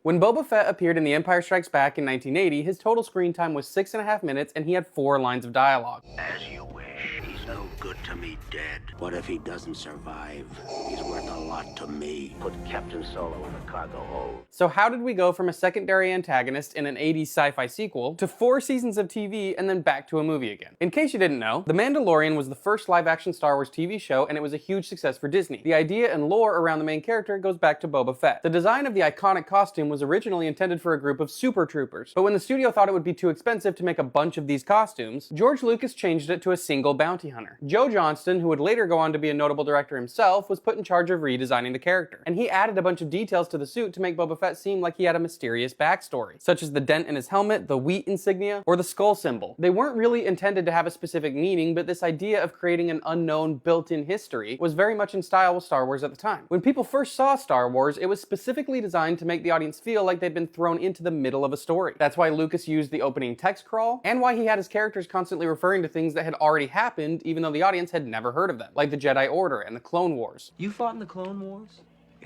When Boba Fett appeared in The Empire Strikes Back in 1980, his total screen time was 6.5 minutes and he had 4 lines of dialogue. As you wish. He's no good to me dead. What if he doesn't survive? He's worth a lot to me. Put Captain Solo in the cargo hold. So how did we go from a secondary antagonist in an 80s sci-fi sequel to 4 seasons of TV and then back to a movie again? In case you didn't know, The Mandalorian was the first live-action Star Wars TV show and it was a huge success for Disney. The idea and lore around the main character goes back to Boba Fett. The design of the iconic costume was originally intended for a group of super troopers, but when the studio thought it would be too expensive to make a bunch of these costumes, George Lucas changed it to a single bounty hunter. Joe Johnston, who would later go on to be a notable director himself, was put in charge of redesigning the character, and he added a bunch of details to the suit to make Boba Fett seem like he had a mysterious backstory, such as the dent in his helmet, the wheat insignia, or the skull symbol. They weren't really intended to have a specific meaning, but this idea of creating an unknown built-in history was very much in style with Star Wars at the time. When people first saw Star Wars, it was specifically designed to make the audience feel like they'd been thrown into the middle of a story. That's why Lucas used the opening text crawl, and why he had his characters constantly referring to things that had already happened, even though the audience had never heard of them, like the Jedi Order and the Clone Wars. You fought in the Clone Wars?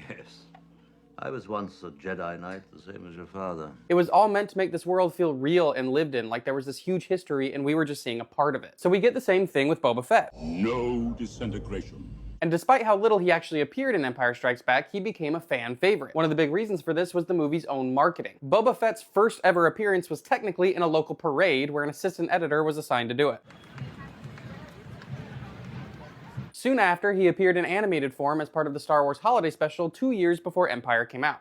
Yes. I was once a Jedi Knight, the same as your father. It was all meant to make this world feel real and lived in, like there was this huge history and we were just seeing a part of it. So we get the same thing with Boba Fett. No disintegration. And despite how little he actually appeared in Empire Strikes Back, he became a fan favorite. One of the big reasons for this was the movie's own marketing. Boba Fett's first ever appearance was technically in a local parade where an assistant editor was assigned to do it. Soon after, he appeared in animated form as part of the Star Wars Holiday Special 2 years before Empire came out.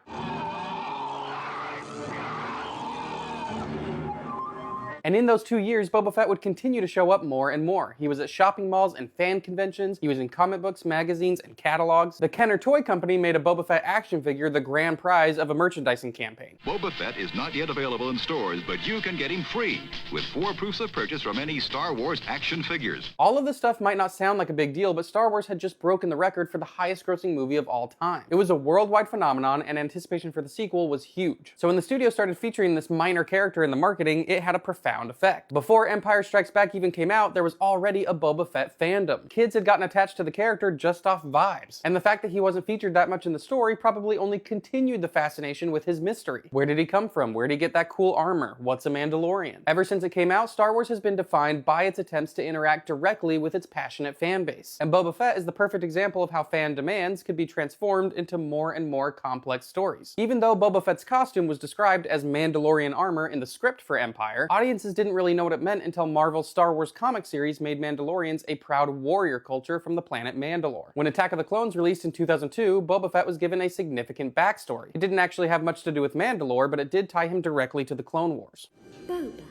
And in those 2 years, Boba Fett would continue to show up more and more. He was at shopping malls and fan conventions, he was in comic books, magazines, and catalogs. The Kenner Toy Company made a Boba Fett action figure the grand prize of a merchandising campaign. Boba Fett is not yet available in stores, but you can get him free with 4 proofs of purchase from any Star Wars action figures. All of this stuff might not sound like a big deal, but Star Wars had just broken the record for the highest grossing movie of all time. It was a worldwide phenomenon, and anticipation for the sequel was huge. So when the studio started featuring this minor character in the marketing, it had a profound effect. Before Empire Strikes Back even came out, there was already a Boba Fett fandom. Kids had gotten attached to the character just off vibes. And the fact that he wasn't featured that much in the story probably only continued the fascination with his mystery. Where did he come from? Where did he get that cool armor? What's a Mandalorian? Ever since it came out, Star Wars has been defined by its attempts to interact directly with its passionate fan base. And Boba Fett is the perfect example of how fan demands could be transformed into more and more complex stories. Even though Boba Fett's costume was described as Mandalorian armor in the script for Empire, audiences didn't really know what it meant until Marvel's Star Wars comic series made Mandalorians a proud warrior culture from the planet Mandalore. When Attack of the Clones released in 2002, Boba Fett was given a significant backstory. It didn't actually have much to do with Mandalore, but it did tie him directly to the Clone Wars. Boba,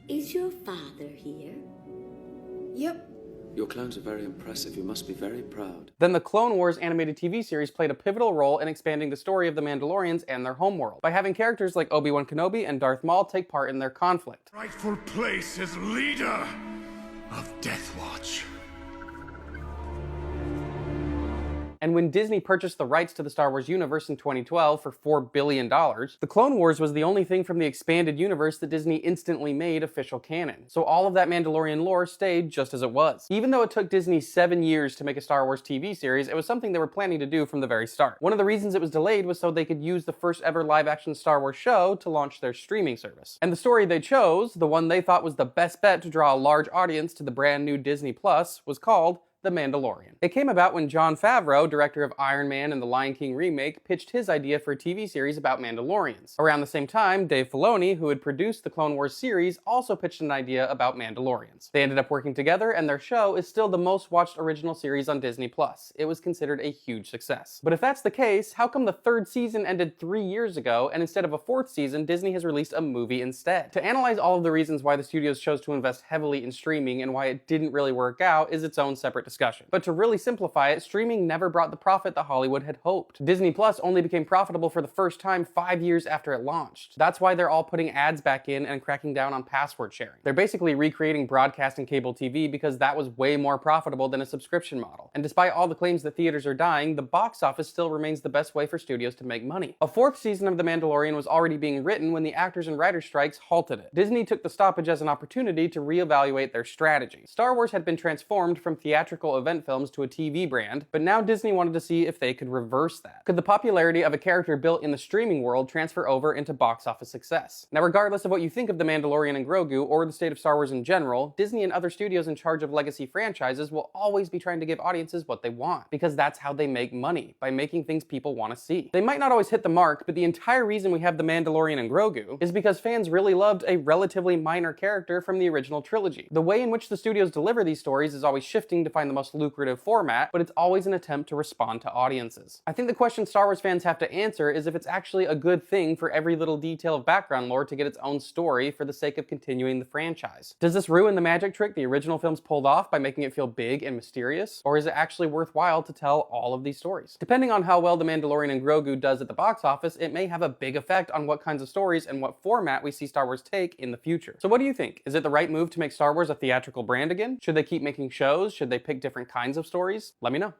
is your father here? Yep. Your clones are very impressive. You must be very proud. Then the Clone Wars animated TV series played a pivotal role in expanding the story of the Mandalorians and their homeworld, by having characters like Obi-Wan Kenobi and Darth Maul take part in their conflict. Rightful place as leader of Death Watch. And when Disney purchased the rights to the Star Wars universe in 2012 for $4 billion, the Clone Wars was the only thing from the expanded universe that Disney instantly made official canon. So all of that Mandalorian lore stayed just as it was. Even though it took Disney 7 years to make a Star Wars TV series, it was something they were planning to do from the very start. One of the reasons it was delayed was so they could use the first ever live-action Star Wars show to launch their streaming service. And the story they chose, the one they thought was the best bet to draw a large audience to the brand new Disney Plus, was called The Mandalorian. It came about when Jon Favreau, director of Iron Man and the Lion King remake, pitched his idea for a TV series about Mandalorians. Around the same time, Dave Filoni, who had produced the Clone Wars series, also pitched an idea about Mandalorians. They ended up working together, and their show is still the most watched original series on Disney+. It was considered a huge success. But if that's the case, how come the 3rd season ended 3 years ago, and instead of a 4th season, Disney has released a movie instead? To analyze all of the reasons why the studios chose to invest heavily in streaming and why it didn't really work out is its own separate discussion. But to really simplify it, streaming never brought the profit that Hollywood had hoped. Disney Plus only became profitable for the first time 5 years after it launched. That's why they're all putting ads back in and cracking down on password sharing. They're basically recreating broadcast and cable TV because that was way more profitable than a subscription model. And despite all the claims that theaters are dying, the box office still remains the best way for studios to make money. A 4th season of The Mandalorian was already being written when the actors and writers strikes halted it. Disney took the stoppage as an opportunity to reevaluate their strategy. Star Wars had been transformed from theatrical theatrical event films to a TV brand, but now Disney wanted to see if they could reverse that. Could the popularity of a character built in the streaming world transfer over into box office success? Now, regardless of what you think of The Mandalorian and Grogu or the state of Star Wars in general, Disney and other studios in charge of legacy franchises will always be trying to give audiences what they want, because that's how they make money, by making things people want to see. They might not always hit the mark, but the entire reason we have The Mandalorian and Grogu is because fans really loved a relatively minor character from the original trilogy. The way in which the studios deliver these stories is always shifting to find the most lucrative format, but it's always an attempt to respond to audiences. I think the question Star Wars fans have to answer is if it's actually a good thing for every little detail of background lore to get its own story for the sake of continuing the franchise. Does this ruin the magic trick the original films pulled off by making it feel big and mysterious? Or is it actually worthwhile to tell all of these stories? Depending on how well The Mandalorian and Grogu does at the box office, it may have a big effect on what kinds of stories and what format we see Star Wars take in the future. So what do you think? Is it the right move to make Star Wars a theatrical brand again? Should they keep making shows? Should they pick different kinds of stories? Let me know.